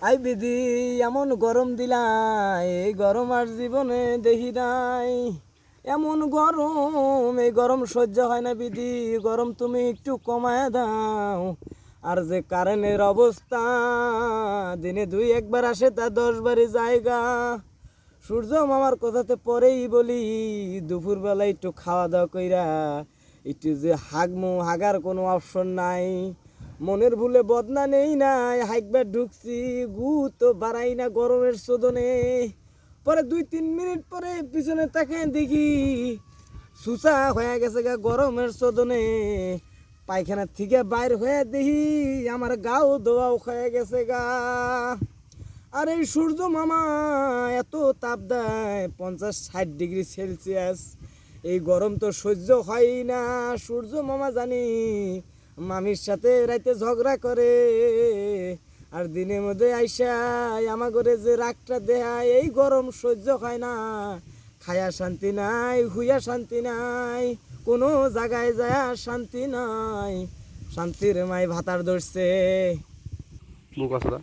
I বিধি এমন গরম দিলা, এই গরম আর জীবনে দেখি নাই। এমন গরম, এই গরম সহ্য হয় না বিধি, গরম তুমি একটু কমায় দাও। আর যে কারেন্টের অবস্থা, দিনে দুই একবার আসে তা 10 বারে জায়গা। সূর্য মামার কথাতে পরেই বলি, দুপুরবেলা একটু খাওয়া দাওয়া কইরা একটু যে হাগমু, হাগার কোনো অপশন নাই। মনের ভুলে বদনা নেই নাই, হাইকবার ঢুকছি, গু তো বাড়াই না গরমের শোধনে। পরে 2-3 মিনিট পরে পিছনে তাকে দেখি সুসা হয়ে গেছে গা গরমের শোধনে। পায়খানা থেকে বাইর হয়ে দেখি আমার গাও দোয়াও হয়ে গেছে গা। আর এই সূর্য মামা এত তাপ দেয় 50-60 ডিগ্রি সেলসিয়াস। এই গরম তো সহ্য হয় না। সূর্য মামা জানি মামির সাথে রাইতে ঝগড়া করে, আর দিনের মধ্যে আইসা আমার ঘরে যে রাগটা দেয়, এই গরম সহ্য হয় না। খায়া শান্তি নাই, হুইয়া শান্তি নাই, কোনো জায়গায় যায় শান্তি নাই। শান্তির মাই ভাতার ধরছে। মুখ আছে